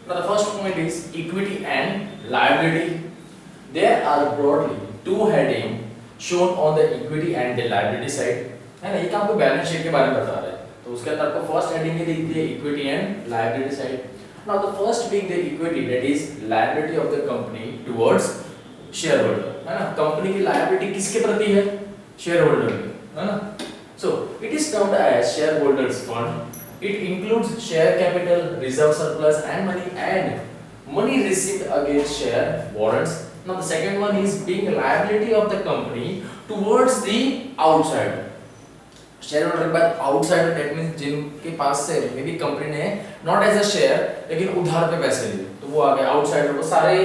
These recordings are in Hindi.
Now the first point is equity and liability. There are broadly two heading shown on the equity and the liability side. है ना, ये क्या आपको बैलेंस शीट के बारे में बता रहा है, तो उसके अंदर आपको फर्स्ट हेडिंग ये दिखती है equity and liability side. Now the first being the equity, that is liability of the company towards share holder. है ना, कंपनी की लायबिलिटी किसके प्रति है? शेयर होल्डर की. है ना, so it is termed as share holders fund. It includes share capital, reserve surplus and money received against share warrants. Now the second one is being liability of the company towards the outsider. Share holder के बाद आउटसाइडर, दैट मींस जिनके पास से मे बी कंपनी ने नॉट एज अ शेयर लेकिन उधार पे पैसे लिए, तो वो आ गए आउटसाइडर. वो सारे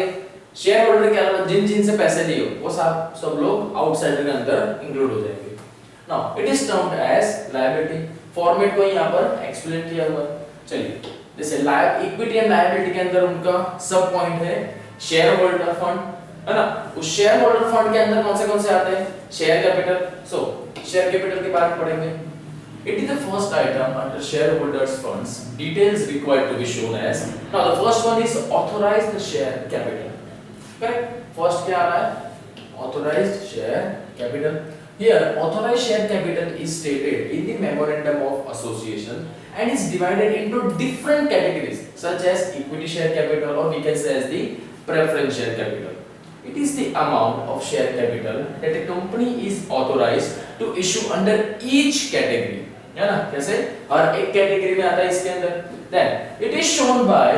शेयर होल्डर के अलावा जिन से पैसे लिए वो सब लोग आउटसाइडर के अंदर इंक्लूड हो जाएंगे. Now it is termed as liability. Format को यहां पर एक्सप्लेन किया हुआ है. चलिए, जैसे इक्विटी एंड लायबिलिटी के अंदर उनका सब पॉइंट है शेयर होल्डर फंड. है ना, उस शेयर होल्डर फंड के अंदर कौन से आते हैं? Share capital. सो शेयर कैपिटल के बारे में पढ़ेंगे. It is the first item under shareholders funds. Details required to be shown as. Now the first one is authorized share capital. Correct? First क्या आ रहा है? Authorized share capital. Here authorized share capital is stated in the memorandum of association and is divided into different categories such as equity share capital, or we can say as the preference share capital. It is the amount of share capital that a company is authorized to issue under each category. है ना, कैसे हर एक कैटेगरी में आता है इसके अंदर. Then it is shown by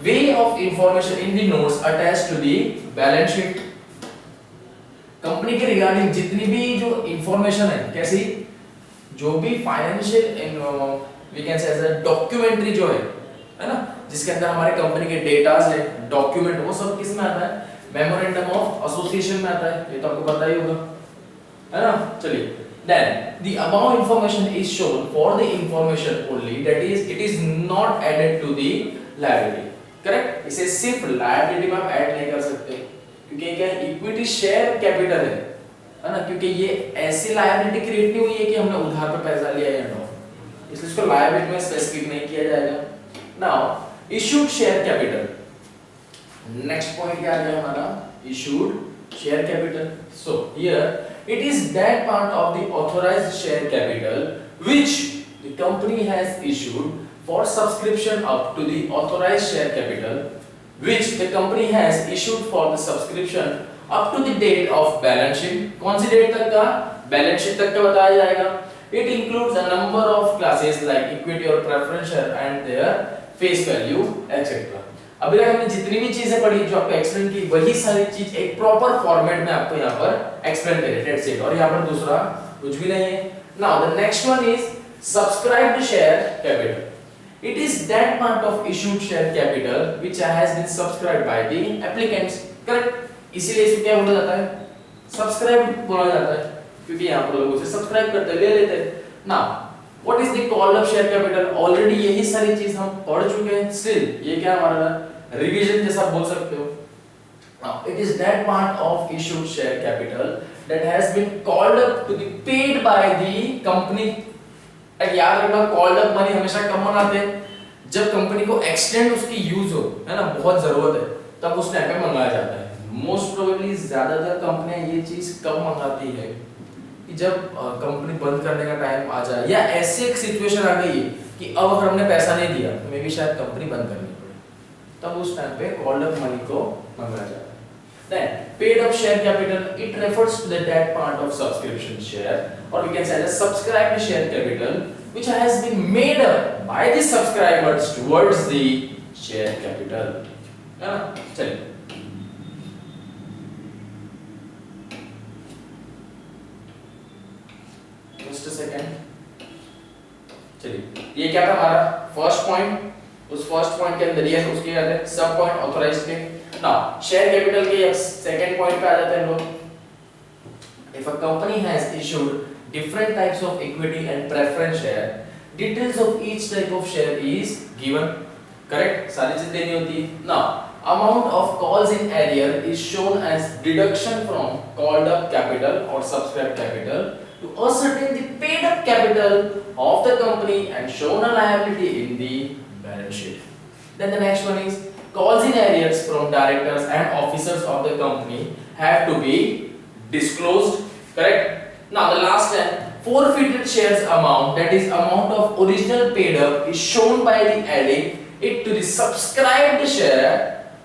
way of information in the notes attached to the balance sheet. Company के रिगार्डिंग जितनी भी जो इंफॉर्मेशन है, कैसी, जो भी financial we can say as a documentary जो है ना, जिसके अंदर हमारे कंपनी के डेटास है, डॉक्यूमेंट, वो सब किस में आता है? मेमोरेंडम ऑफ एसोसिएशन में आता है. ये तो आपको पता ही होगा, है ना. चलिए, then the above information is shown for the information only, that is it is not added to the liability. Correct? इसे सिर्फ liability में आप ऐड नहीं कर सकते, क्योंकि क्या इक्विटी शेयर कैपिटल है ना, क्योंकि ये ऐसी लायबिलिटी क्रिएट नहीं हुई है कि हमने उधार पे पैसा लिया या नो, इसलिए इसको लायबिलिटी में स्पेसिफिक नहीं किया जाएगा. Now issued share capital. Next point क्या आ गया हमारा? Issued share capital. So here it is that part of the authorized share capital which the company has issued for subscription up to the authorized share capital which the company has issued for the subscription up to the date of balance sheet. कौन सी डेट तक का? बैलेंस शीट तक का बताया जाएगा. It includes a number of classes like equity or preference share and their face value etc. अभी तक हमने जितनी भी चीजें पढ़ी जो आपको एक्सप्लेन की, वही सारी चीज एक प्रॉपर फॉर्मेट में आपको यहाँ पर एक्सप्लेन करी, दैट्स इट. और यहाँ पर दूसरा कुछ भी नहीं है. Now the next one is subscribed share capital. It is that part of issued share capital which has been subscribed by the applicants. Correct? इसीलिए इसे क्या बोला जाता है? सब्सक्राइब्ड बोला जाता है, क्योंकि यहाँ पर लोग उसे सब्सक्राइब करते ले लेते हैं. Now What is the called up share capital? Already यही सारी चीज हम पढ़ चुके हैं. Still ये क्या हमारा रिवीजन जैसा बोल सकते हो. Now it is that part of issued share capital that has been called up to be paid by the company. याद रखना, called up मनी हमेशा कब मनाते हैं? जब कंपनी को एक्सटेंड उसकी यूज हो, है ना, बहुत जरूरत है, तब उस टाइम पे मंगाया जाता है. मोस्ट प्रोबेबली ज्यादातर कंपनियां ये चीज कब मंगाती है कि जब कंपनी बंद करने का टाइम आ जाए, या ऐसी एक सिचुएशन आ गई कि अब अगर हमने पैसा नहीं दिया तो मे बी शायद कंपनी बंद करनी पड़े, तब उस टाइम पे कॉल्ड अप मनी को मंगाया जाता है. Then paid up share capital, it refers to that part of subscription share, or we can say the subscribed share capital which has been made up by the subscribers towards the share capital. है ना? चलिए, just a second. चलिए, ये क्या था हमारा फर्स्ट पॉइंट. उस फर्स्ट पॉइंट के अंदर ये उसके क्या थे? सब पॉइंट ऑथराइज्ड के. नाउ शेयर कैपिटल के सेकंड पॉइंट पे आ जाते हैं लोग. If a company has issued different types of equity and preference share, details of each type of share is given. Correct? सारी चीजें देनी होती है. Now amount of calls in arrear is shown as deduction from called up capital or subscribed capital to ascertain the paid up capital of the company and shown a liability in the balance sheet. Then the next one is calls in arrears from directors and officers of the company have to be disclosed. Correct? Now the last one, forfeited shares amount, that is amount of original paid up, is shown by the adding it to the subscribed share.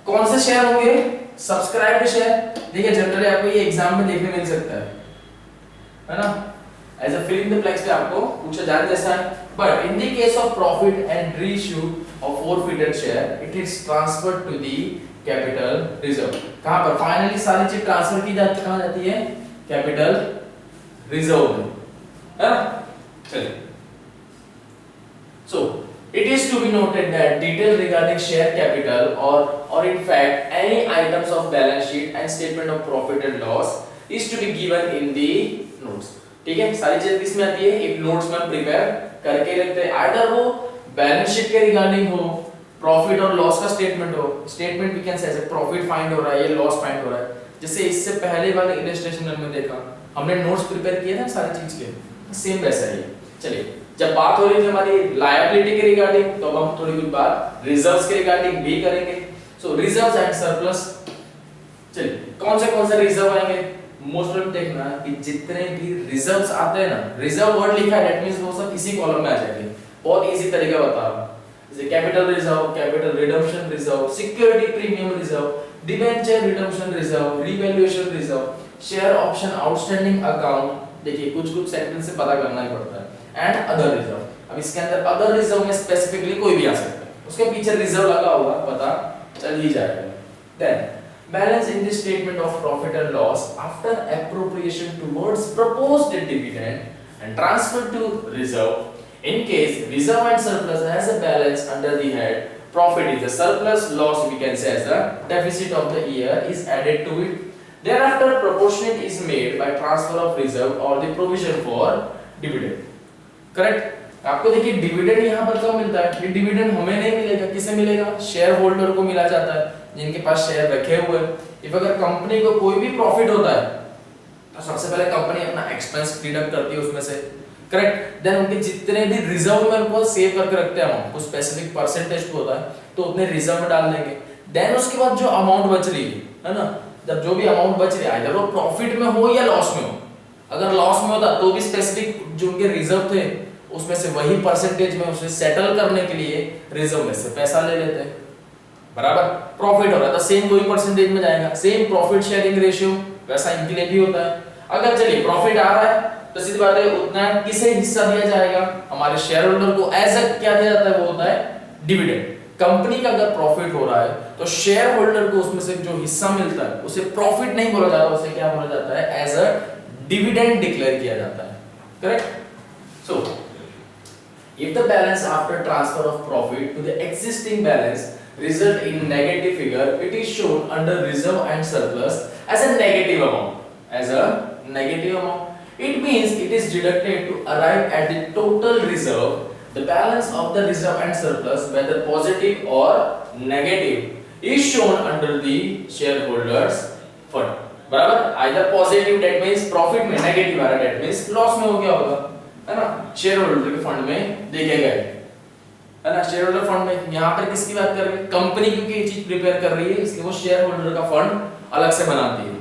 कौन से शेयर होंगे? Subscribed share. देखिए जनरली आपको ये एग्जाम में देखने मिल सकता है ना? As a fill in the blanks पे आपको पूछा जाता जैसा है. But in the case of profit and reissue of forfeited share, it is transferred to the capital reserve. कहां पर फाइनली सारी चीज ट्रांसफर की जाती, कहां जाती है? कैपिटल रिजर्व में, है ना? चलिए. So it is to be noted that detail regarding share capital or in fact any items of balance sheet and statement of profit and loss is to be given in the notes. ठीक है, सारी चीजें किसमें आती है? एक नोट्स में प्रिपेयर करके रखते हैं. आइदर वो बैलेंस शीट के रिगार्डिंग हो, प्रॉफिट और लॉस का स्टेटमेंट हो. Statement we can say profit find हो रहा है या लॉस फाइंड हो रहा है. जैसे इससे पहले वाले इलस्ट्रेशन में देखा हमने नोट्स प्रिपेयर किए थे सारी चीज के, सेम वैसा ही. चलिए, जब बात हो रही थी हमारी लायबिलिटी के रिगार्डिंग, तो अब हम थोड़ी कुछ बात रिजर्व्स के रिगार्डिंग भी करेंगे. सो रिजर्व्स एंड सरप्लस. चलिए, कौन से रिजर्व आएंगे? मोस्ट ऑफ देखना कि जितने भी रिजर्व्स आते हैं ना, रिजर्व वर्ड लिखा है दैट मींस वो सब इसी कॉलम में आ जाएंगे. बहुत इजी तरीका बता रहा हूं. जैसे capital reserve, capital redemption reserve, security premium reserve, debenture redemption reserve, revaluation reserve, share option outstanding account. देखिए कुछ सेंटेंस से पता करना ही पड़ता है. And other reserve. अब इसके अंदर अदर रिजर्व में स्पेसिफिकली कोई भी आ सकता है, उसके पीछे रिजर्व लगा होगा, पता चल ही जाएगा. Then balance in the statement of profit and loss after appropriation towards proposed dividend and transfer to reserve in case reserve and surplus has a balance under the head profit is the surplus, loss we can say as the deficit of the year is added to it. Thereafter proportionate is made by transfer of reserve or the provision for dividend. Correct. आपको देखिए डिविडेंड यहाँ पर कब मिलता है? ये डिविडेंड हमें नहीं मिलेगा, किसे मिलेगा? शेयर होल्डर को मिला जाता है जिनके पास शेयर रखे हुए हैं. इफ अगर कंपनी को कोई भी प्रॉफिट होता है तो सबसे पहले कंपनी अपना एक्सपेंस डिडक्ट करती है उसमें से. करेक्ट. देन उनके जितने भी रिजर्व में उनको सेव करके रखते हैं, कुछ स्पेसिफिक परसेंटेज होता है तो उतने रिजर्व में डाल देंगे. देन उसके बाद जो अमाउंट बच रही है ना, जब जो भी अमाउंट बच रही है आइदर वो प्रॉफिट में हो या लॉस में हो. अगर लॉस में होता तो भी स्पेसिफिक जो उनके रिजर्व थे उसमें से वही परसेंटेज में उसे सेटल करने के लिए रिजर्व में से पैसा ले लेते हैं. बराबर. प्रॉफिट हो रहा था सेम वही परसेंटेज में जाएगा. सेम प्रॉफिट शेयरिंग रेशियो वैसा इनके लिए भी होता है. अगर चलिए प्रॉफिट आ रहा है तो सीधी बात है उतना किसे हिस्सा दिया जाएगा? हमारे शेयर होल्डर को. एज अ क्या दिया जाता है? वो होता है डिविडेंड. कंपनी का अगर प्रॉफिट हो रहा है तो शेयर होल्डर को उसमें से जो हिस्सा मिलता है उसे प्रॉफिट नहीं बोला जाता, उसे क्या बोला जाता है? एज अ डिविडेंड डिक्लेयर किया जाता है. Correct. So if the balance after transfer of profit to the existing balance result in negative figure, it is shown under reserve and surplus as a negative amount. As a negative amount. It means it is deducted to arrive at the total reserve. The balance of the reserve and surplus, whether positive or negative, is shown under the shareholders fund. बराबर. Either positive that means profit में, negative आ रहा that means loss में हो गया होगा, है ना? शेयर होल्डर के फंड में देखे गए, है ना? शेयर होल्डर फंड में यहाँ पर किसकी बात कर रहे हैं? कंपनी क्योंकि ये चीज प्रिपेयर कर रही है इसलिए वो शेयर होल्डर का फंड अलग से बनाती है.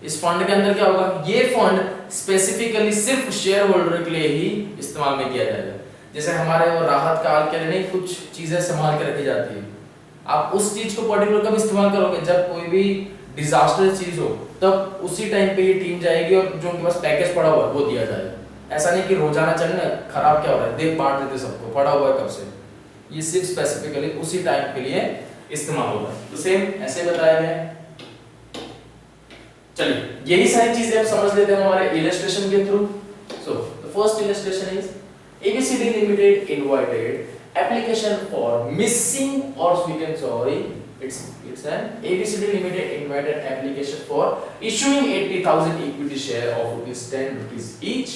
इस फंड के अंदर क्या होगा? ये फंड स्पेसिफिकली सिर्फ शेयर होल्डर के लिए ही इस्तेमाल में किया जाएगा. जैसे हमारे वो राहत काल के लिए नहीं कुछ चीजें संभाल के रखी जाती है, आप उस चीज को पर्टिकुलर कब इस्तेमाल करोगे? जब कोई भी डिजास्टर चीज हो तब उसी टाइम पे ये टीम जाएगी और जो उनके पास पैकेज पड़ा हुआ है वो दिया जाएगा. ऐसा नहीं कि रोजाना चले ना खराब क्या हो रहा है देख बांट देते सबको, पड़ा हुआ है कब से. ये सिर्फ स्पेसिफिकली उसी टाइम के लिए इस्तेमाल होगा. तो सेम ऐसे बताया गया है. चलिए यही सारी चीजें आप समझ लेते हैं हमारे इलस्ट्रेशन के through. So the first illustration is ABCD Limited invited application for missing or we can sorry it's an ABCD Limited invited application for issuing 80,000 equity share of ₹10 each.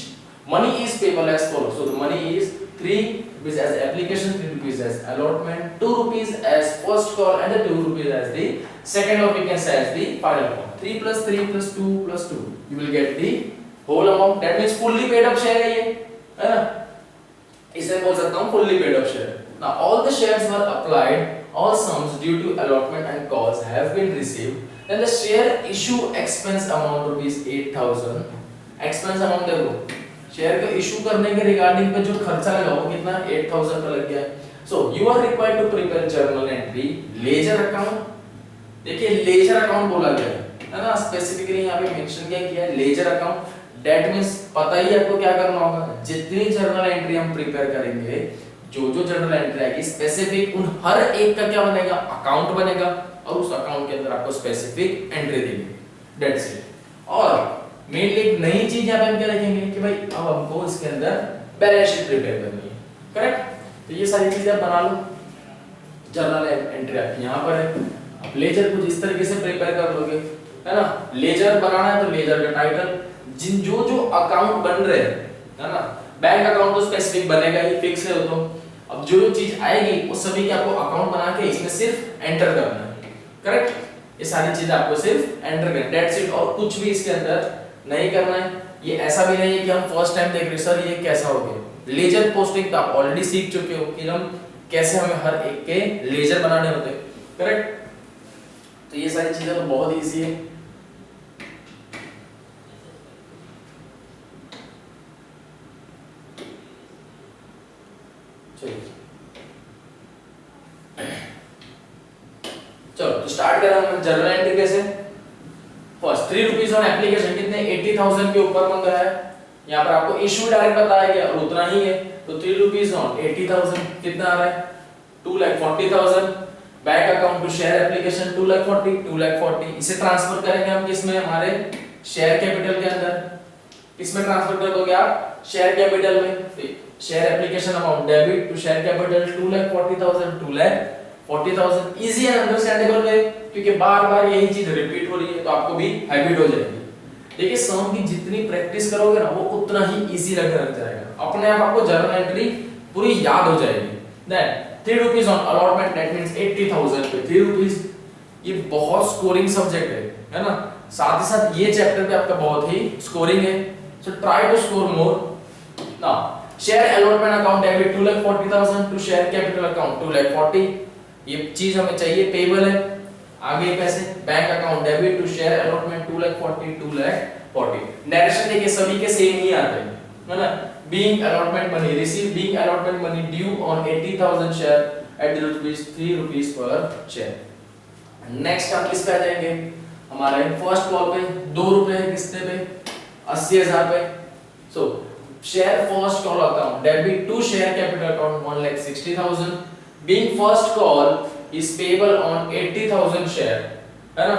Money is payable as follows. So the money is ₹3 as application, ₹3 as allotment, ₹2 as first call and the ₹2 as the second, or we can say as the final call. 3 plus 3 plus 2 plus 2. You will get the whole amount. That means fully paid up share है ये, है ना? इसे बोल सकता हूँ fully paid up share. Now all the shares were applied all sums due to allotment and cause have been received, then the share issue expense amount rupees 8,000 expense amount देखो शेयर को इशू करने के रिगार्डिंग पे जो खर्चा लगा वो कितना 8,000 का लग गया। So you are required to prepare journal entry ledger account. देखिए लेजर अकाउंट बोला गया है ना, स्पेसिफिकली यहाँ पे मेंशन किया है लेजर अकाउंट। दैट मींस पता ही आपको क्या करना होगा, जितनी जर्नल एंट्री हम प्रिपेयर करेंगे, जो जो जर्नल एंट्री आएगी स्पेसिफिक उन हर एक का क्या बनेगा, अकाउंट बनेगा और उस अकाउंट के अंदर आपको स्पेसिफिक एंट्री देंगे। That's it. और मेनली एक नई चीज यहाँ पे हम क्या देखेंगे कि भाई अब हमको इसके अंदर बैलेंस शीट प्रिपेयर करनी है, करेक्ट। तो ये सारी चीजें आप बना लो, जर्नल एंट्री आपकी यहाँ पर है। अब लेजर कुछ इस तरीके से प्रिपेयर कर लोगे, है ना। लेजर बनाना है तो लेजर का टाइटल, जिन जो जो अकाउंट बन रहे हैं, है ना, बैंक अकाउंट तो स्पेसिफिक बनेगा ही, फिक्स है वो तो। अब जो जो चीज आएगी उस सभी के आपको अकाउंट बना के इसमें सिर्फ एंटर करना है, करेक्ट। ये सारी चीज आपको सिर्फ एंटर करना है, दैट्स इट। और कुछ भी इसके अंदर नहीं करना है। ये ऐसा भी नहीं है कि हम फर्स्ट टाइम देख रहे सर ये कैसा हो गया। लेजर पोस्टिंग तो आप ऑलरेडी सीख चुके हो कि हम कैसे हमें हर एक के लेजर बनाने होते हैं, करेक्ट। तो ये सारी चीजें तो बहुत इजी है। चलो तो स्टार्ट करें हम जर्नल एंट्री कैसे। फर्स्ट 3 रुपीस ऑन एप्लीकेशन, कितने 80,000 के ऊपर मंगा है। यहाँ पर आपको इशू डायरेक्ट बताया गया और उतना ही है, तो 3 रुपीस ऑन 80,000 कितना आ रहा है 2,40,000। Bank account to share application 2,40,000। इसे ट्रांसफर करेंगे हम किसमें, हमारे शेयर कैपिटल के अंदर। किसमें ट्रांसफर कर दोगे आप, शेयर कैपिटल में। Share application amount debit to share capital 2,40,000 easy and understandable way, क्योंकि बार-बार यही चीज रिपीट हो रही है तो आपको भी हैबिट हो जाएगी। देखिए सम की जितनी प्रैक्टिस करोगे ना वो उतना ही इजी लगने लग जाएगा, अपने आप आपको जर्नल एंट्री पूरी याद हो जाएगी। Then 3 rupees on allotment, that means 80,000 पे 3 रुपीस। ये बहुत स्कोरिंग सब्जेक्ट है ना। साथ ही साथ ये चैप्टर पे आपका बहुत ही स्कोरिंग है, so try to score more. Now share allotment account debit 2,40,000 to share capital account 2,40,000। ये चीज हमें चाहिए, पेबल है। आगे पैसे bank account debit to share allotment 2,40,000। Direction देखिए सभी के सेम ही आते हैं, है ना। Being allotment money receive, being allotment money due on 80,000 share at 3 rupees पर शेयर। नेक्स्ट हम किस पे आ जाएंगे, हमारे फर्स्ट कॉल पे 2 रुपए है, किसने पे 80,000 पे। So share first call account debit to share capital account 1,60,000। Being first call is payable on 80,000 share, है ना।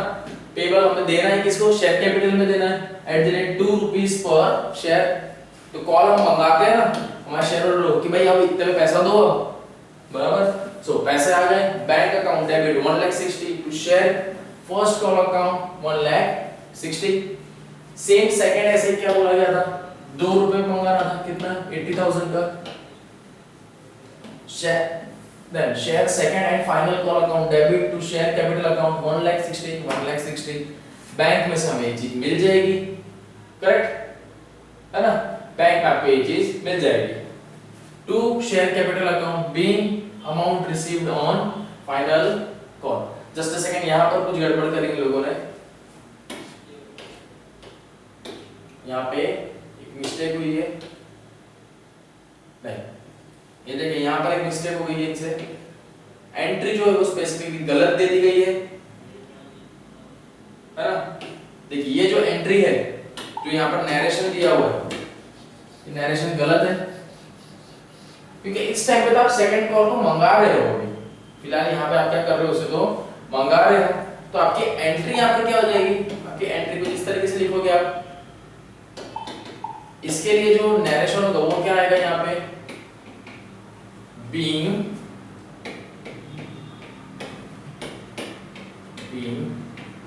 पेबल हमें देना है किसको, शेयर कैपिटल में देना है एट 2 रुपीस पर शेयर। तो कॉल हम मंगाते हैं ना हमारे शेयर होल्डर कि भाई अब इतने में पैसा दो, बराबर। सो पैसे आ गए। Bank account debit 1,60,000 to share first call account 1,60,000। Same second ऐसे क्या बोला गया था, 2 रुपए मंगाना था, कितना 80,000 का share. Then share second and final call account debit to share capital account 1,60,000। Bank में से हमें ये चीज मिल जाएगी, करेक्ट, है ना। बैंक में आपको ये चीज मिल जाएगी। To share capital account being amount received on final call. Just a second, यहाँ पर कुछ गड़बड़ करेंगे लोगों ने। यहाँ पे एक मिस्टेक हुई है, नहीं ये देखिए यहाँ पर एक मिस्टेक हो गई है, इनसे एंट्री जो है वो स्पेसिफिक गलत दे दी गई है ना। देखिए ये जो एंट्री है, जो यहाँ पर नैरेशन दिया हुआ है, ये नैरेशन गलत है, क्योंकि इस टाइम पे तो आप सेकंड कॉल को मंगा रहे हो। अभी फिलहाल यहाँ पे आप क्या कर रहे हो, उसे तो मंगा रहे हो, तो आपकी एंट्री यहाँ पर क्या हो जाएगी, आपकी एंट्री को इस तरीके से लिखोगे आप। इसके लिए जो नैरेशन होगा वो क्या आएगा यहाँ पे, being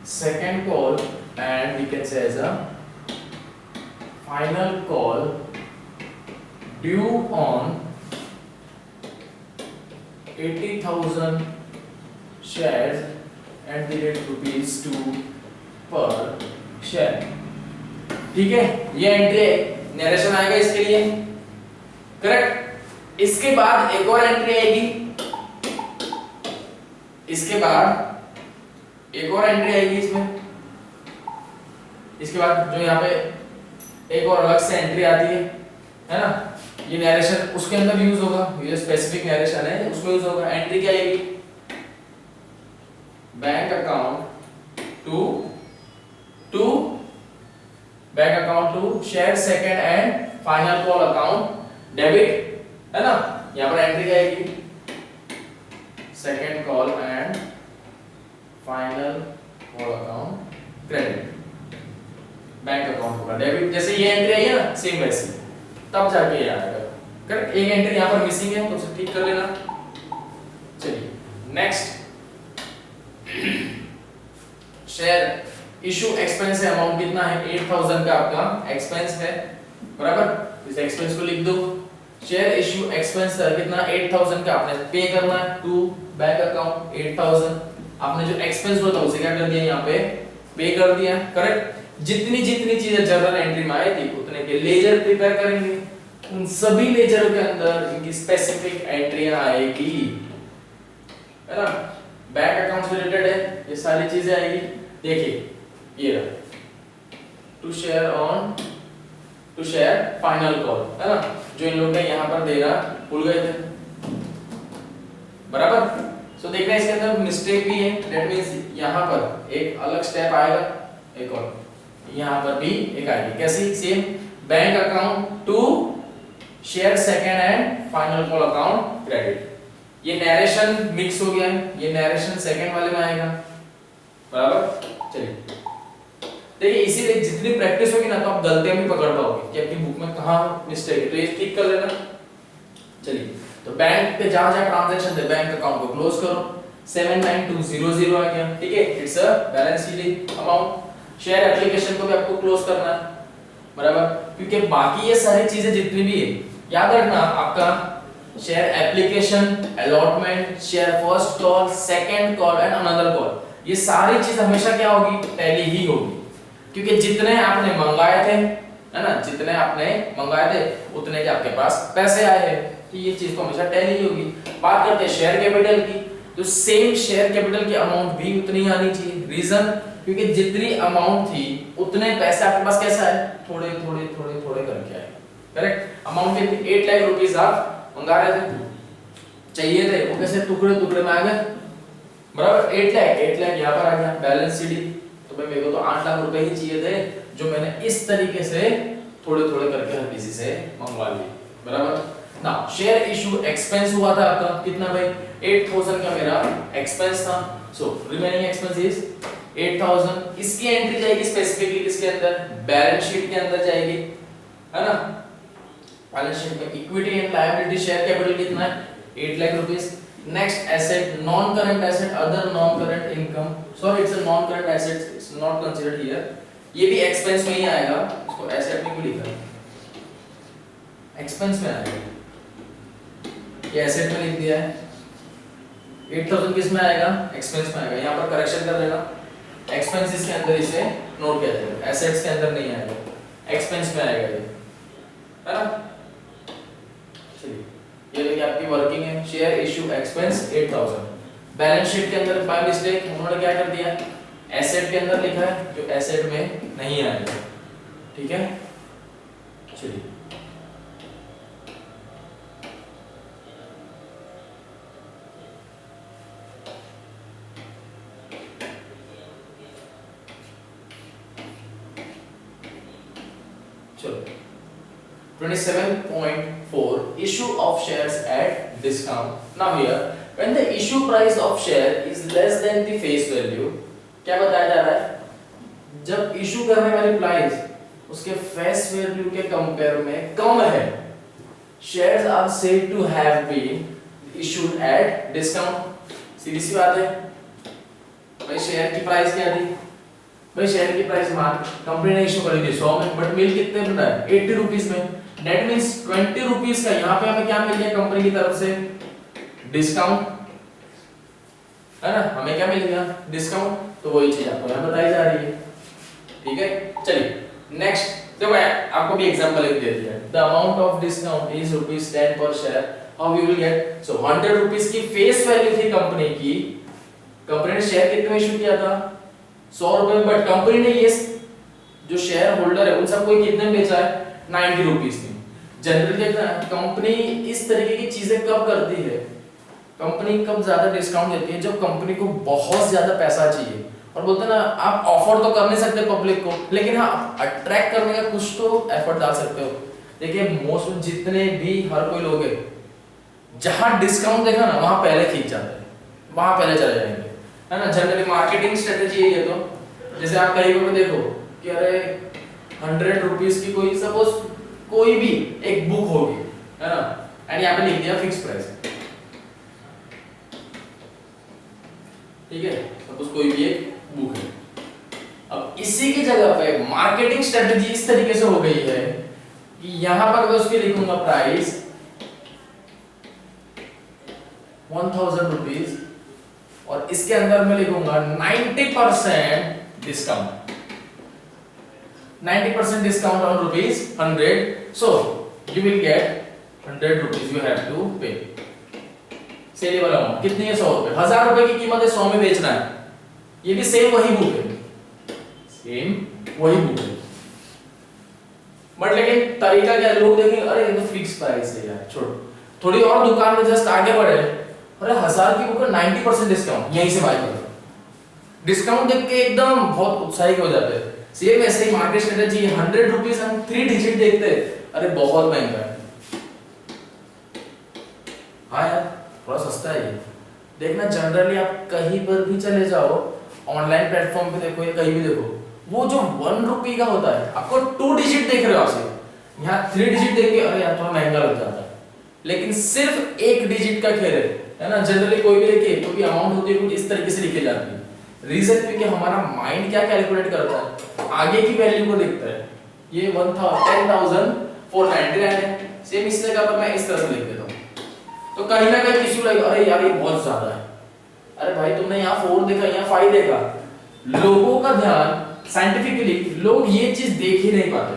second call and we can say as a final call due on 80,000 shares at the rate ₹2 per share। ठीक है, ये एंट्री नरेशन आएगा इसके लिए, करेक्ट। इसके बाद एक और एंट्री आएगी, इसके बाद एक और एंट्री आएगी इसमें, इसके बाद जो यहाँ पे एक और अलग से एंट्री आती है ना, ये नरेशन उसके अंदर यूज होगा, ये स्पेसिफिक नरेशन है उसमें यूज होगा। एंट्री क्या आएगी, bank account to bank account to share second and final call account debit, है ना। यहां पर एंट्री क्या आएगी, second call and final call account credit, bank account होगा डेबिट। जैसे ये एंट्री आई है ना, सेम वैसे तब जाके ये आएगा। करेक्ट, एक एंट्री यहां पर मिसिंग है तो उसे ठीक कर लेना। चलिए नेक्स्ट, शेयर इशू एक्सपेंस है, अमाउंट कितना है 8000 का आपका एक्सपेंस है, बराबर। इस एक्सपेंस को लिख दो, शेयर इशू एक्सपेंस कितना 8000 का आपने पे करना है टू बैंक अकाउंट 8000। आपने जो एक्सपेंस होता है उसे क्या कर दिया, यहाँ पे पे कर दिया, करेक्ट। जितनी जितनी चीजें जनरल एंट्री में आई थी उतने के लेजर प्रिपेयर करेंगे, उन सभी लेजर के अंदर इनकी स्पेसिफिक एंट्रियां आएगी, है ना। बैंक अकाउंट से रिलेटेड है ये सारी चीजें आएगी। देखिए ये रहा टू शेयर फाइनल कॉल, है ना, जो इन लोगों ने यहाँ पर देना भूल गए थे, बराबर। सो देखना इसके अंदर मिस्टेक भी है, दैट मींस यहाँ पर एक अलग स्टेप आएगा, एक और यहाँ पर भी एक आएगी, कैसी, same bank account to share second and final call account credit. ये नरेशन मिक्स हो गया है, ये नरेशन सेकंड वाले में आएगा, बराबर। चलिए देखिए, इसीलिए जितनी प्रैक्टिस होगी ना तो आप गलतियां भी पकड़ पाओगे कि अपनी बुक में कहाँ मिस्टेक है, तो ये ठीक कर लेना। चलिए तो बैंक पे जहां जहां ट्रांजैक्शन थे बैंक अकाउंट को क्लोज करो, 79200 आ गया, ठीक है, it's a balance sheet amount. Share application को भी आपको क्लोज करना है, बराबर, क्योंकि बाकी ये सारी चीजें जितनी भी है याद रखना, आपका share application, allotment, share first call, second call and another call, ये सारी चीज हमेशा क्या होगी, टैली ही होगी, क्योंकि जितने आपने मंगाए थे, है ना, जितने आपने मंगाए थे उतने के आपके पास पैसे आए हैं, तो ये चीज तो हमेशा टैली ही होगी। बात करते हैं शेयर कैपिटल की, तो सेम शेयर कैपिटल की अमाउंट भी उतनी ही आनी चाहिए। रीजन, क्योंकि जितनी अमाउंट थी उतने पैसे आपके पास कैसा है, थोड़े थोड़े थोड़े थोड़े करके आए, करेक्ट। अमाउंट कितनी 8 लाख रुपीस आप मंगा रहे थे, चाहिए थे, वो कैसे टुकड़े टुकड़े में आ गए, बराबर। 8 लाख यहाँ पर आ गया बैलेंस शीट, तो भाई मेरे को तो 8 लाख रुपए ही चाहिए थे, जो मैंने इस तरीके से थोड़े थोड़े करके हर किसी से मंगवा लिए, बराबर ना। शेयर इशू एक्सपेंस हुआ था आपका कितना भाई, 8000 का मेरा एक्सपेंस था, सो रिमेनिंग एक्सपेंस इज 8000। इसकी एंट्री जाएगी स्पेसिफिकली किसके अंदर, बैलेंस शीट के अंदर जाएगी, है ना। बैलेंस शीट में equity and liability share capital कितना है 8 lakh rupees. Next asset, non current asset, other non current income, sorry it's a non current asset, it's not considered here, ये भी एक्सपेंस में ही आएगा, इसको एसेट में क्यों लिखा है, एक्सपेंस में आएगा, ये एसेट में लिख दिया है। 8000 किस में आएगा, एक्सपेंस में आएगा, यहाँ पर करेक्शन कर देना, एक्सपेंसेस के अंदर इसे नोट किया जाएगा, एसेट्स के अंदर नहीं आएगा, एक्सपेंस में आएगा ये, है ना। चलिए ये देखिए आपकी वर्किंग है, share issue expense 8000। Balance sheet के अंदर बाय मिस्टेक उन्होंने क्या कर दिया, एसेट के अंदर लिखा है, जो एसेट में नहीं आएगा, ठीक है। चलिए चलो 27.4 issue of shares at discount. Now here when the issue price of share is less than the face value, क्या बताया जा रहा है, जब इशू करने वाली प्राइस उसके फेस वैल्यू के कंपेयर में कम है, shares are said to have been issued at discount. सीधी सी बात है भाई, शेयर की प्राइस क्या थी भाई, शेयर की प्राइस मान कंपनी ने इशू करी थी 100 में, बट मिल कितने में है 80 रुपीस में, दैट मींस 20 रुपीस का यहाँ पे हमें क्या मिल गया कंपनी की तरफ से, डिस्काउंट, है ना, हमें क्या मिल गया डिस्काउंट। तो वही चीज आपको यहाँ बताई जा रही है, ठीक है। चलिए नेक्स्ट देखो, आपको भी एग्जांपल एक दे दिया, the amount of discount is ₹10 पर share, how you will gate, so 100 rupees की फेस वैल्यू थी कंपनी की, कंपनी ने शेयर कितने में इशू किया था? 100 रुपए, बट कंपनी ने ये जो शेयर होल्डर है उन सबको कितने में बेचा है? 90 रुपीस में। जनरली देखना है कंपनी इस तरीके की चीजें कब करती है, कंपनी कब ज्यादा डिस्काउंट देती है, जब कंपनी को बहुत ज्यादा पैसा चाहिए और बोलते हैं ना आप ऑफर तो कर नहीं सकते पब्लिक को, लेकिन हाँ अट्रैक्ट करने का कुछ तो एफर्ट डाल सकते हो। देखिए मोस्ट जितने भी हर कोई लोग है जहां डिस्काउंट देखा ना वहां पहले खींच जाते हैं, वहां पहले चले जाएंगे, है ना। जनरली मार्केटिंग स्ट्रेटेजी यही है। तो जैसे आप कहीं पे देखो कि अरे 100 रुपीस की कोई सपोज कोई भी एक बुक होगी, है ना, एंड यहाँ पे लिख दिया फिक्स प्राइस, ठीक है, सपोज कोई भी एक बुक है। अब इसी की जगह पे मार्केटिंग स्ट्रेटेजी इस तरीके से हो गई है कि यहां पर मैं उसके लिखूंगा प्राइस 1000 रुपीज और इसके अंदर मैं लिखूंगा 90% discount, 90% discount on rupees 100, so you will get 100 rupees you have to pay. Saleable amount कितनी है? 100 रुपए। 1000 रुपए की कीमत है, 100 में बेचना है। ये भी सेम वही बुक है, सेम वही बुक है, बट लेकिन तरीका क्या है, लोग देखेंगे अरे ये तो फिक्स प्राइस है यार, छोड़ो। थोड़ी और दुकान में जस्ट आगे बढ़े, अरे 1000 की बुक है 90% डिस्काउंट, यहीं से बाय करो। डिस्काउंट देख के एकदम बहुत उत्साहित हो जाते हैं। सेम ऐसे ही मार्केट स्ट्रेटजी 100 रुपीस हम 3 डिजिट देखते हैं, अरे बहुत महंगा है, हाँ यार थोड़ा सस्ता है ये। देखना जनरली आप कहीं पर भी चले जाओ, ऑनलाइन प्लेटफॉर्म पे देखो या कहीं भी देखो, वो जो 1 रुपी का होता है आपको 2 डिजिट देख रहे हो आपसे, यहाँ 3 डिजिट देख के अरे यार थोड़ा महंगा लग जाता है, लेकिन सिर्फ 1 डिजिट का खेल है ना। जनरली कोई भी देखिए तो भी अमाउंट होती है कुछ इस तरीके से लिखी जाती है। रीजन क्योंकि हमारा माइंड क्या कैलकुलेट करता है, आगे की वैल्यू को देखता है। ये 10,499 है, सेम इस जगह पर मैं इस तरह से लिख देता हूँ, तो कहीं ना कहीं किसी को लगेगा अरे यार ये बहुत ज्यादा है। अरे भाई तुमने यहाँ 4 देखा, यहाँ 5 देखा। लोगों का ध्यान साइंटिफिकली लोग ये चीज देख ही नहीं पाते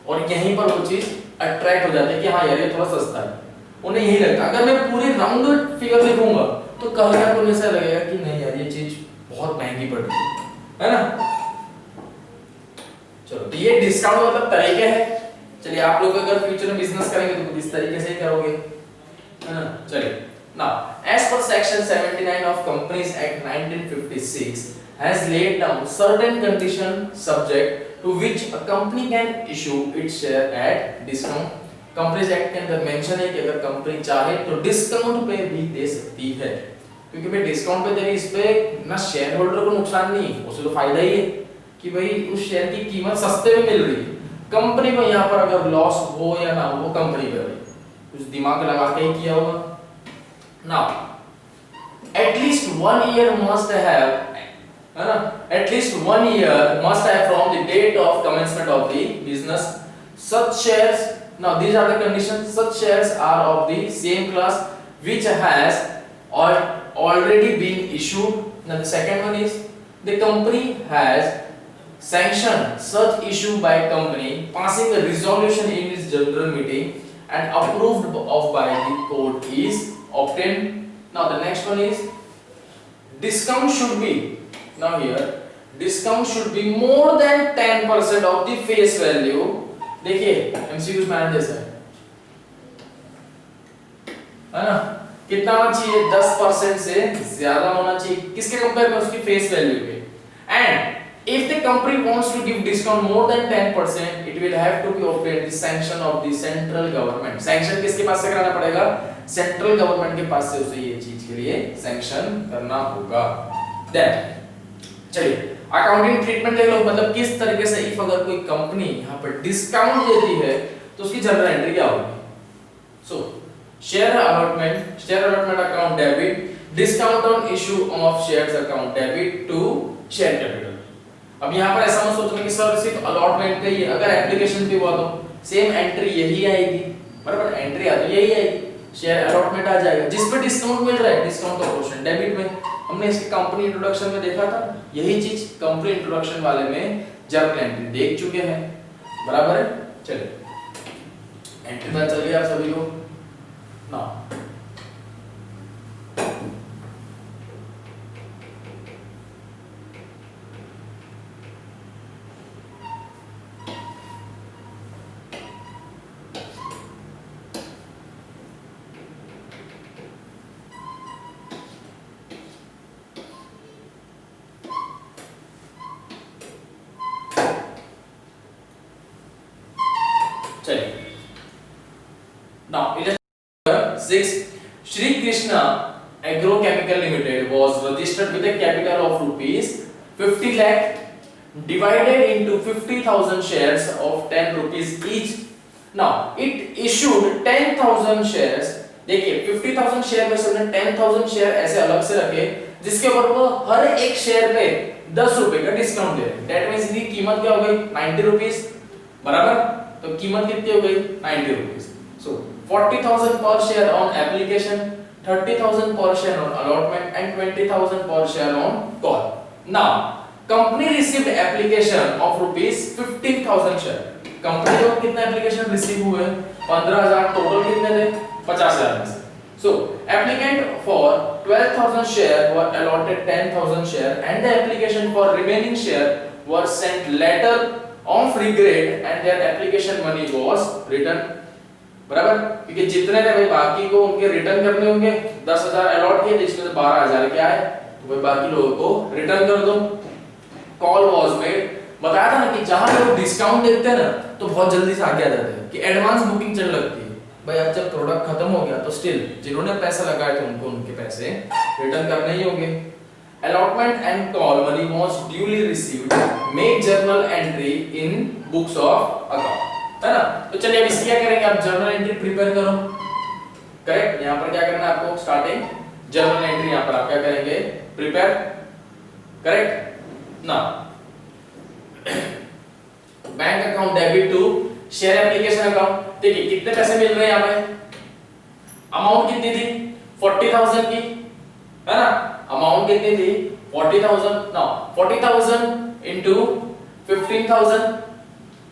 और यहीं पर वो चीज अट्रैक्ट हो जाती है कि हाँ यार ये थोड़ा सस्ता है, उन्हें यही लगता है। अगर मैं पूरी राउंड फिगर लिखूंगा तो कहीं ना कहीं ऐसा लगेगा कि नहीं यार ये चीज बहुत महंगी पड़ रही है ना। चलो तो ये डिस्काउंट मतलब तरीके हैं। चलिए आप लोग अगर फ्यूचर में बिजनेस करेंगे तो इस तरीके से ही करोगे, है ना। चलिए now as per section 79 of Companies Act 1956 has laid down certain conditions subject to which a company can issue its share at discount। Companies act के अंदर मेंशन है कि अगर कंपनी चाहे तो डिस्काउंट पे भी दे सकती है, क्योंकि भाई डिस्काउंट पे दे रही, इस पे ना शेयर होल्डर को नुकसान नहीं, उसे तो फायदा ही है कि भाई उस शेयर की कीमत सस्ते में मिल रही है। कंपनी को यहाँ पर अगर लॉस हो या ना हो, वो कंपनी कर रही, कुछ दिमाग लगा के ही किया होगा। Now, at least 1 year must have, है ना, at least 1 year must have from the date of commencement of the business. Such shares, now these are the conditions. Such shares are of the same class which has already been issued. Now the second one is the company has sanctioned such issue by company, passing a resolution in its general meeting and approved of by the court is obtained. Now the next one is discount should be, now here discount should be more than 10% of the face value। देखिए MCQs में जैसा है ना, कितना होना चाहिए? 10% से ज्यादा होना चाहिए, किसके कंपेयर में? उसकी फेस वैल्यू पे। And if the company wants to give discount more than 10%, it will have to be obtained the sanction of the central government। Sanction किसके पास से कराना पड़ेगा? सेंट्रल गवर्नमेंट के पास से उसे ये चीज के लिए सैंक्शन करना होगा। देन चलिए अकाउंटिंग ट्रीटमेंट देख लो, मतलब किस तरीके से इफ अगर कोई कंपनी यहाँ पर डिस्काउंट देती है तो उसकी जनरल एंट्री क्या होगी? So share allotment account debit, discount on issue of shares account debit to share capital. अब यहाँ पर ऐसा मत सोचना कि सर सिर्फ अलॉटमेंट का ही है, अगर एप्लीकेशन पे हुआ तो सेम एंट्री यही आएगी, बराबर एंट्री आ तो यही आएगी, शेयर अलॉटमेंट आ जाएगा। जिस पे डिस्काउंट मिल रहा है डिस्काउंट का पोर्शन डेबिट में। हमने इसके कंपनी इंट्रोडक्शन में देखा था, यही चीज कंपनी इंट्रोडक्शन वाले में जर्नल एंट्री देख चुके हैं, बराबर है। चलिए एंट्री पता चल गया आप सभी को ना। was registered with a capital of rupees 50 lakh divided into 50,000 shares of 10 rupees each. Now it issued 10,000 shares. देखिए 50,000 शेयर में से उसने 10,000 शेयर ऐसे अलग से रखे जिसके ऊपर वो हर एक शेयर पे 10 रुपए का डिस्काउंट दे रहे हैं। दैट मींस इसकी कीमत क्या हो गई 90 रुपीस, बराबर। तो कीमत कितनी हो गई 90 रुपीस। सो 40,000 पर share on application, 30,000 per share on allotment and 20,000 per share on call. Now, company received application of rupees 15,000 share. Company को कितने एप्लीकेशन रिसीव हुए 15,000, टोटल कितने थे 50,000 में से। So, applicant for 12,000 share were allotted 10,000 share and the application for remaining share were sent later on free grade and their application money was returned, बराबर। क्योंकि जितने थे भाई बाकी को उनके रिटर्न करने होंगे, 10,000 अलॉट किए जिसमें से 12,000 क्या है तो भाई बाकी लोगों को रिटर्न कर दो। कॉल वाज मेड, बताया था ना कि जहां लोग डिस्काउंट देते हैं ना तो बहुत जल्दी से आगे आ जाते हैं कि एडवांस बुकिंग चलने लगती है। भाई अब जब प्रोडक्ट खत्म हो गया तो स्टिल जिन्होंने पैसा लगाए थे उनको उनके पैसे रिटर्न करने ही होंगे। Allotment and call money was duly received, make journal entry in books of account, है ना। तो चलिए अब इसकी क्या करेंगे, आप जर्नल एंट्री प्रिपेयर करो। करेक्ट, यहां पर क्या करना है आपको, स्टार्टिंग जर्नल एंट्री यहां पर आप क्या करेंगे प्रिपेयर। करेक्ट ना, bank account debit to share application account. देखिए कितने पैसे मिल रहे हैं हमें, अमाउंट कितनी थी 40,000 की, है ना। अमाउंट कितनी थी 40,000। ना 40,000 इनटू 15,000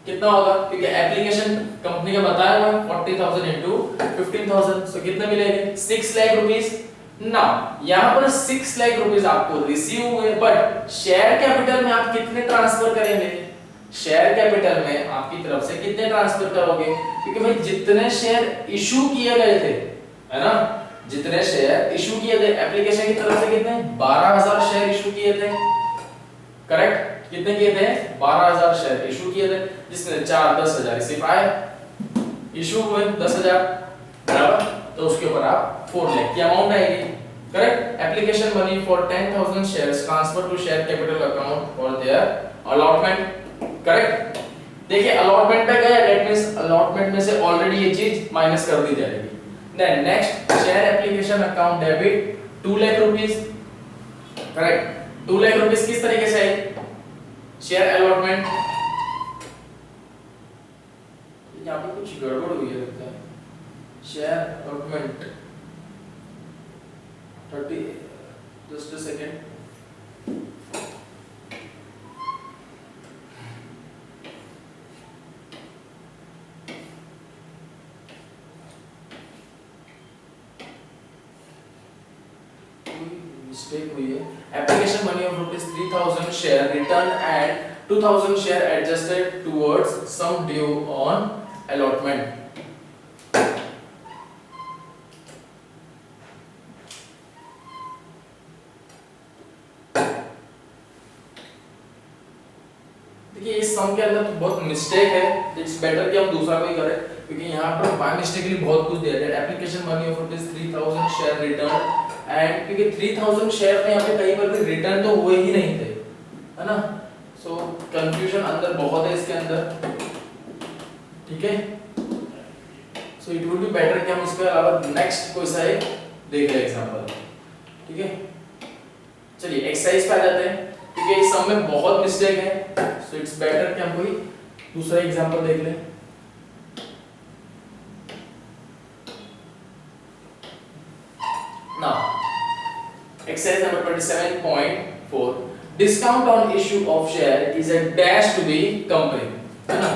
कितना होगा, क्योंकि एप्लीकेशन कंपनी का बताया हुआ 40,000 इनटू 15,000, सो कितने मिलेंगे 6 लाख रुपीस ना। यहां पर 6 लाख रुपीस आपको रिसीव हुए, बट शेयर कैपिटल में आप कितने ट्रांसफर करेंगे, शेयर कैपिटल में आपकी तरफ से कितने ट्रांसफर करोगे, क्योंकि भाई जितने शेयर इशू किए गए थे, है ना, जितने शेयर इशू किए थे एप्लीकेशन की तरफ से कितने 12,000 शेयर इशू किए थे। करेक्ट, कितने किए थे 12,000 शेयर इशू किए थे, जिसमें 4-10,000 रिसीव आए, इशू हुए 10,000, बराबर। तो उसके ऊपर आप 4 लाख की अमाउंट आएगी। Correct, application money for 10,000 shares transfer to share capital account for their allotment. Correct, देखिए अलॉटमेंट पे गया, दैट मींस अलॉटमेंट में से ऑलरेडी ये चीज माइनस कर दी जाएगी। Then next share application account debit 2 lakh rupees. Correct, 2 lakh rupees किस तरीके से आई, शेयर अलॉटमेंट, यहां पे कुछ गड़बड़ हुई है लगता है। Share allotment 30, just a second, mistake हुई है। Application money of rupees 3,000 share return and 2,000 share adjusted towards sum due on allotment. देखिए इस सम के अंदर तो बहुत मिस्टेक है, इट्स बेटर कि हम दूसरा कोई करें, क्योंकि यहाँ पर बाय मिस्टेकली बहुत कुछ दिया है। Application money of rupees 3,000 share return and, क्योंकि 3,000 शेयर में यहाँ पे कहीं पर भी रिटर्न तो हुए ही नहीं थे, है ना। सो कंफ्यूजन अंदर बहुत है इसके अंदर, ठीक है। So it would be better कि हम इसके अलावा नेक्स्ट कोई सा एक देख लें एग्जांपल, ठीक है। चलिए एक्सरसाइज पे आ जाते हैं, क्योंकि इस सम में बहुत मिस्टेक है, सो इट्स बेटर कि हम कोई दूसरा एग्जांपल देख लें। Now, exercise number 27.4, discount on issue of share is a dash to the company, है ना।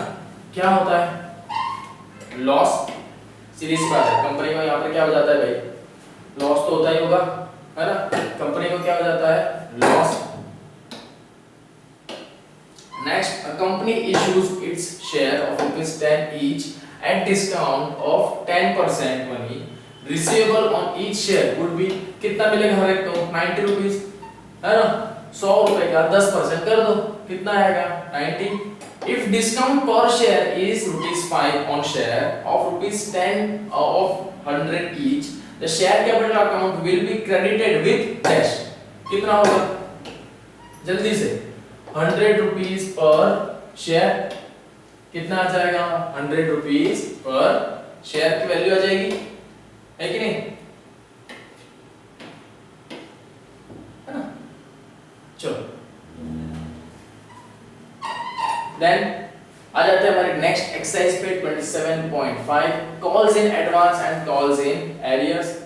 क्या होता है लॉस, सीधी सी बात है, कंपनी को यहाँ पर क्या हो जाता है भाई, लॉस तो होता ही होगा, है ना। कंपनी को क्या हो जाता है loss. Next, a company issues its share of ₹10 each at discount of 10% money receivable on each share would be, कितना मिलेगा हर एक को 90 रुपीस, है ना। 100 रुपए का 10% कर दो, कितना आएगा 90। If discount per share is ₹5 on share of ₹10 of 100 each, the share capital account will be credited with dash। कितना होगा जल्दी से 100 रुपीज पर शेयर, कितना आ जाएगा 100 रुपीज पर शेयर की वैल्यू आ जाएगी, है कि नहीं, है ना। चलो देन आ जाते हैं हमारे नेक्स्ट एक्सरसाइज पे 27.5 calls in advance and calls in arrears.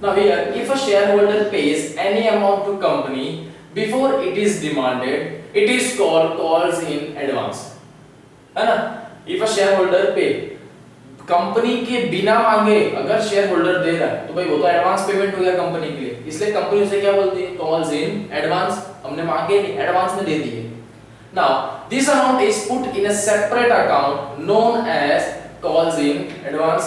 Now here if a shareholder pays any amount to company before it is demanded it is called calls in advance, है ना। If a shareholder pay company के बिना मांगे अगर शेयर होल्डर दे रहा है तो भाई वो तो एडवांस पेमेंट हो गया कंपनी के लिए, इसलिए कंपनी उसे क्या बोलती है कॉल्स इन एडवांस, हमने मांगे नहीं एडवांस में दे दिए। Now this amount is put in a separate account known as calls in advance.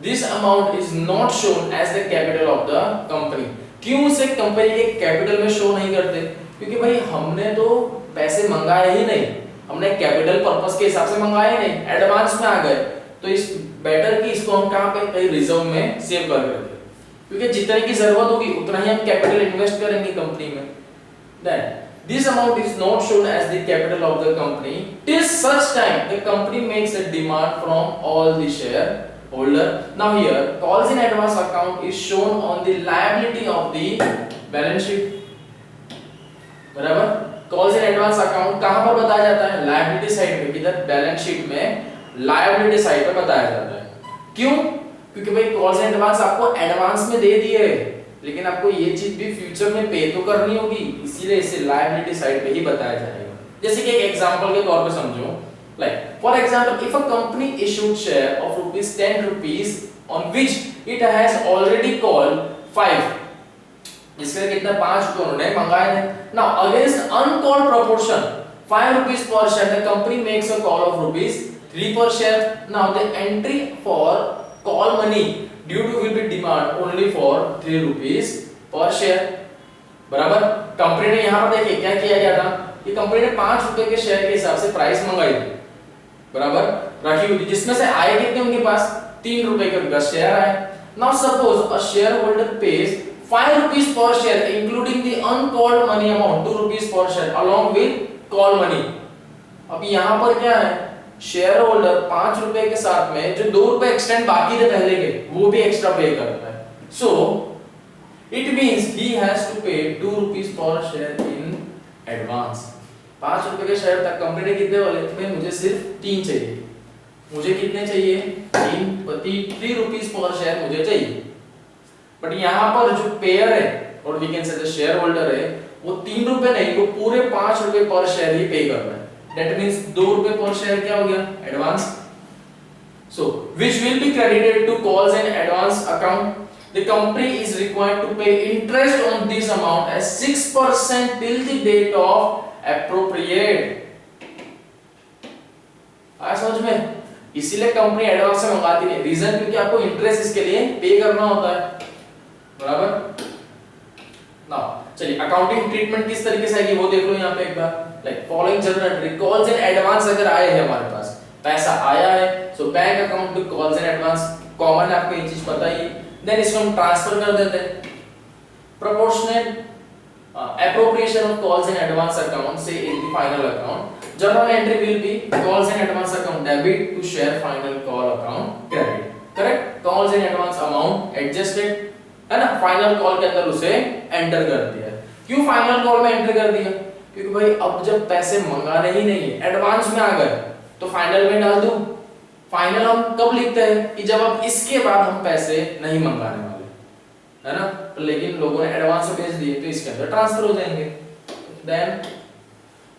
This amount is not shown as the capital of the company. क्यों उसे कंपनी के कैपिटल में शो नहीं करते, क्योंकि भाई हमने तो पैसे मंगाए ही नहीं, हमने कैपिटल पर्पस के हिसाब से मंगाए ही नहीं, एडवांस में आ गए, तो इस बेटर कि इसको हम कहां पे कहीं रिजर्व में सेव कर रखें, क्योंकि जितने की जरूरत होगी उतना ही हम कैपिटल इन्वेस्ट करेंगे कंपनी में। Then this amount is not shown as the capital of the company till such time the company makes a demand from all the shareholder. Now here calls in advance account is shown on the liability of the balance sheet, बराबर। calls in advance account कहां पर बताया जाता है liability साइड पे, किधर बैलेंस शीट में liability साइड पे बताया जाता है। क्यों, क्योंकि भाई calls in advance आपको एडवांस में दे दिए लेकिन आपको ये चीज भी फ्यूचर में पे तो करनी होगी, इसीलिए इसे लायबिलिटी साइड पे ही बताया जाएगा। जैसे कि एक एग्जांपल के तौर पे समझो, like for example if a company issued share of ₹10 on which it has already called 5, इसके कितना 5 रुपए उन्होंने मंगाए थे। नाउ अगेंस्ट अनकॉल्ड प्रोपोर्शन ₹5 पर share the company makes a call of ₹3 पर share. Now the entry for call money due to will be demand only for ₹3 per share, बराबर। कंपनी ने यहां पर देखिए क्या किया गया था कि कंपनी ने ₹5 के शेयर के हिसाब से प्राइस मंगाई थी, बराबर, रखी हुई थी, जिसमें से आए कितने उनके पास ₹3 के उनका शेयर आए। Now suppose a share holder page ₹5 per share including the uncalled money amount ₹2 per share along with call money। अब यहां पर क्या है, शेयर होल्डर ₹5 के साथ में जो ₹2 एक्सटेंड बाकी थे पहले के वो भी एक्स्ट्रा पे करता है। So it means he has to pay ₹2 पर शेयर इन एडवांस। ₹5 के शेयर तक कंपनी ने कितने वाले थे, मुझे सिर्फ 3 चाहिए, मुझे कितने चाहिए 3 ₹3 पर शेयर मुझे चाहिए। बट यहां पर जो पेयर है और we can say the share holder है वो ₹3 नहीं, वो पूरे ₹5 पर शेयर ही पे कर रहा है। That means ₹2 per share क्या हो गया advance. So which will be credited to calls in advance account. The company is required to pay interest on this amount as 6% till the date of appropriate। आया समझ में, इसीलिए कंपनी एडवांस में मंगाती है, रीजन क्योंकि आपको इंटरेस्ट इसके लिए पे करना होता है, बराबर। नाउ चलिए अकाउंटिंग ट्रीटमेंट किस तरीके से आएगी वो देख लो यहाँ पे एक बार। Like following journal entry calls in advance अगर आए हैं हमारे पास पैसा आया है, so bank account to calls in advance, common आपको ये चीज पता ही, देन इसको हम ट्रांसफर कर देते हैं। Proportional appropriation of calls in advance account say in the final account, journal entry will be calls in advance account debit to share final call account credit, correct। calls in advance amount adjusted, है ना, फाइनल कॉल के अंदर उसे एंटर कर दिया। क्यों फाइनल कॉल में एंटर कर दिया, क्योंकि भाई अब जब पैसे मंगाने ही नहीं है एडवांस में आ गए तो फाइनल में डाल दूं। फाइनल हम कब लिखते हैं कि जब अब इसके बाद हम पैसे नहीं मंगाने वाले, है ना, तो लेकिन लोगों ने एडवांस में भेज दिए तो इसके अंदर ट्रांसफर हो जाएंगे। Then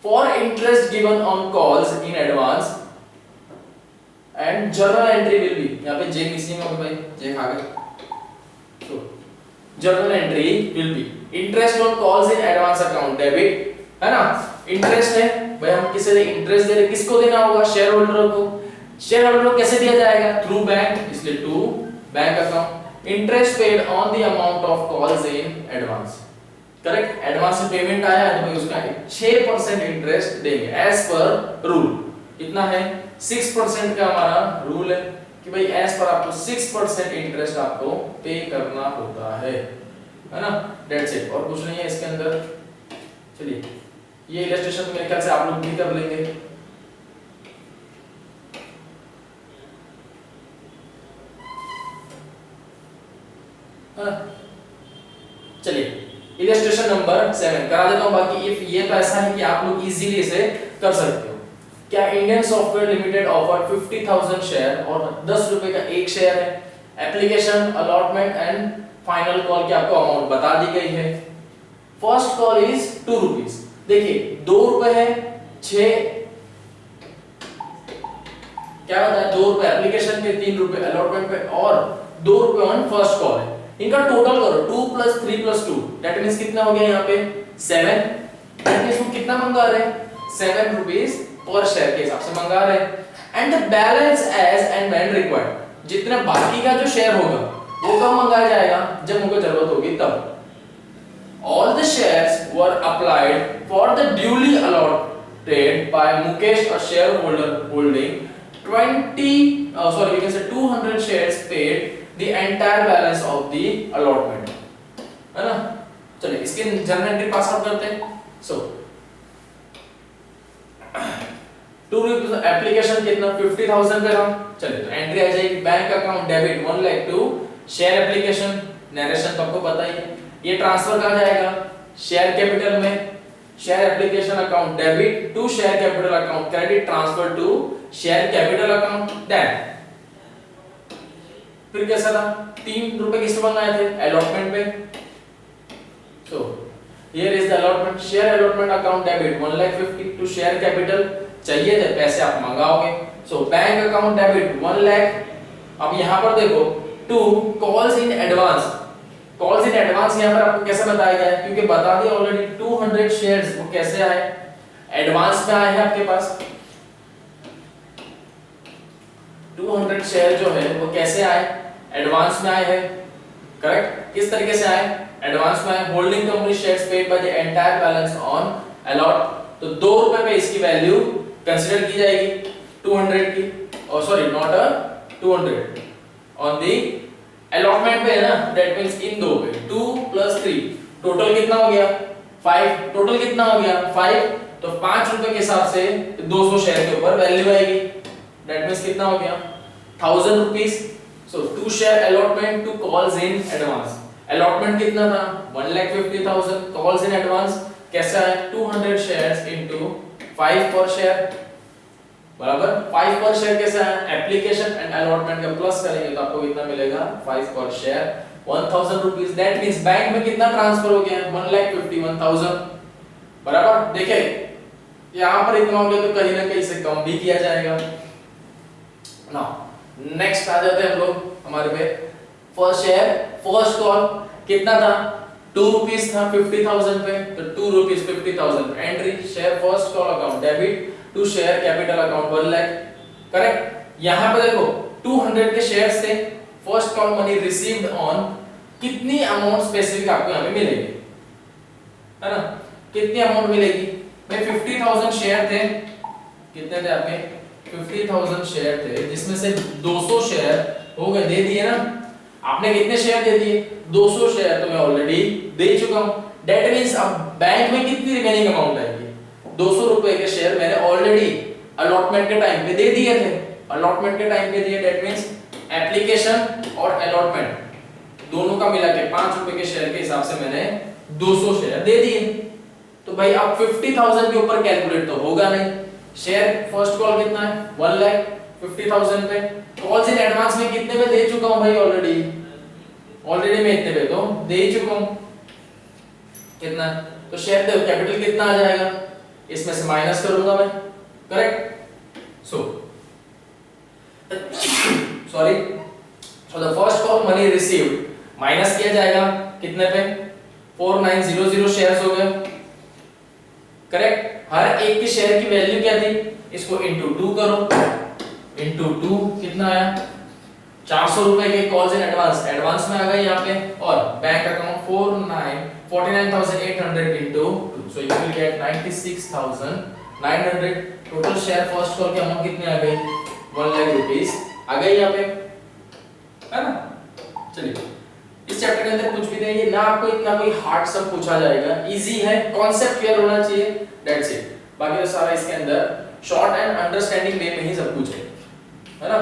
for interest given on calls in advance and journal entry will be, यहां पे जे मिसिंग है भाई, जे खा गए। So journal entry will be interest on calls in advance account debit, है ना, इंटरेस्ट है भाई, हम किसी से इंटरेस्ट दे रहे, किसको देना होगा शेयर होल्डर को। शेयर होल्डर को कैसे दिया जाएगा, थ्रू बैंक, इसलिए to bank account. Interest paid on the amount of calls in advance, correct. Advance में पेमेंट आया है तो भाई उसका 6% इंटरेस्ट देंगे एज पर रूल। कितना है 6% का हमारा रूल है कि भाई एज पर आपको 6% इंटरेस्ट आपको पे करना होता है। है ना, डेट्स इट, और कुछ नहीं है इसके अंदर। चलिए ये इलस्ट्रेशन तो मेरे ख्याल से आप लोग भी कर लेंगे। चलिए इलस्ट्रेशन नंबर 7 करा देता हूं, बाकी इफ ये तो ऐसा है कि आप लोग इजीली इसे कर सकते हो। क्या Indian software limited offer 50,000 share और 10 रुपए का एक शेयर है। Application, allotment and final call की आपको अमाउंट बता दी गई है। फर्स्ट कॉल इज 2 रुपीज, देखिए 2 रुपए है, 6 क्या होता है 2 रुपए एप्लीकेशन पे, 3 रुपए अलॉटमेंट पे और 2 रुपए ऑन फर्स्ट कॉल है। इनका टोटल करो 2 + 3 + 2 दैट मींस कितना हो गया यहाँ पे 7। दैट मींस वो कितना मंगा रहे हैं 7 रुपीस पर शेयर के हिसाब से मंगा रहे हैं। And the balance as and when required, जितना बाकी का जो शेयर होगा वो कब मंगाया जाएगा जब उनको जरूरत होगी तब। All the shares were applied for the duly allotted by Mukesh, a shareholder holding 200 shares, paid the entire balance of the allotment, है ना। चलिए इसके जर्नल एंट्री पास आउट करते हैं। सो 2 रुपीस एप्लीकेशन कितना 50,000 पे हम, चलिए तो एंट्री आ जाएगी bank account debit 1 lakh to share application, narration तो आपको पता ही है। ये ट्रांसफर कहां जाएगा शेयर कैपिटल में, share application account debit to share capital account credit, transfer to share capital account. That फिर कैसा था 3 रुपए किससे मंगाए थे अलॉटमेंट पे। So here is the allotment, share allotment account debit 1,50,000 to share capital, चाहिए थे पैसे आप मंगाओगे। So bank account debit 1 lakh. अब यहां पर देखो to calls in advance, calls in advance यहां पर आपको कैसे बताया गया है क्योंकि बता दिया ऑलरेडी 200 शेयर्स वो कैसे आए एडवांस में आए हैं आपके पास। 200 शेयर जो है वो कैसे आए एडवांस में आए हैं, करेक्ट। किस तरीके से आए एडवांस में आए। Holding company shares paid by the entire balance on allot, तो 2 रुपए पे इसकी वैल्यू कंसीडर की जाएगी 200 की, और sorry not 200 on the allotment पे है ना, दैट मींस इन 2 पे 2 + 3 टोटल कितना हो गया 5, टोटल कितना हो गया 5, तो 5 रुपए के हिसाब से 200 शेयर के ऊपर वैल्यू आएगी, दैट मींस कितना हो गया 1000 rupees. So 2 share allotment, 2 calls in advance. Allotment कितना था 1,50,000, कॉल्स इन एडवांस कैसे आए 200 शेयर्स इनटू 5 पर शेयर बराबर 5 पर शेयर कैसे आया एप्लीकेशन एंड अलॉटमेंट का प्लस करेंगे तो आपको कितना मिलेगा 5 पर share 1000 rupees. That means bank में कितना ट्रांसफर हो गया 1,51,000 बराबर। देखिए यहां पर इतना हो गया तो कहीं ना कहीं से कम भी किया जाएगा ना। नेक्स्ट आ जाते हैं हम लोग हमारे पे फर्स्ट शेयर फर्स्ट कॉल कितना था 2 रुपीस था 50,000 पे, तो 2 rupees 50,000 entry share first call account debit to share capital account 1 lakh, correct. यहां पे देखो 200 के शेयर्स थे, first call money received on, कितनी अमाउंट स्पेसिफिक आपको यहां पे मिलेगी है ना, कितनी अमाउंट मिलेगी भाई 50,000 शेयर थे, कितने थे आपके 50,000 शेयर थे जिसमें से 200 शेयर हो गए दे दिए ना, आपने कितने शेयर दे दिए 200 शेयर तो मैं ऑलरेडी दे चुका हूं। दैट मींस अब बैंक में कितनी रिमेनिंग अमाउंट आएगी 200 रुपए के शेयर मैंने ऑलरेडी अलॉटमेंट के टाइम पे दे दिए थे, अलॉटमेंट के टाइम पे दिए, दैट मींस एप्लीकेशन और अलॉटमेंट दोनों का मिला के 5 रुपए के शेयर के हिसाब से मैंने 200 शेयर दे दिए। तो भाई अब 50,000 के ऊपर कैलकुलेट तो होगा नहीं, शेयर फर्स्ट कॉल कितना है 1,50,000 पे, कॉल्स इन एडवांस में कितने पे दे चुका हूं भाई ऑलरेडी मैं इतने पे तो दे ही चुका हूं, कितना तो शेयर दे कैपिटल कितना आ जाएगा इसमें से माइनस करूंगा मैं, correct. So sorry so the first call money received minus किया जाएगा कितने पे 4900 शेयर्स हो गए, करेक्ट। हर एक के शेयर की वैल्यू क्या थी इसको इनटू 2 करो, इनटू 2 कितना आया 400 रुपए के कॉल्स इन एडवांस में आ गए यहाँ पे, और bank account 49,800 into 2, so you will gate 96,900। Total share first call की अमाउंट कितनी आ गई 1 लाख रुपीस आ गई यहाँ पे, है ना। चलिए इस इस चैप्टर के अंदर कुछ भी नहीं है, ना आपको इतना कोई हार्ड सम पूछा जाएगा, इजी है, कॉन्सेप्ट क्लियर होना चाहिए, दैट्स इट। बाकी तो सारा इसके अंदर शॉर्ट एंड अंडरस्टैंडिंग वे में ही सब कुछ है ना।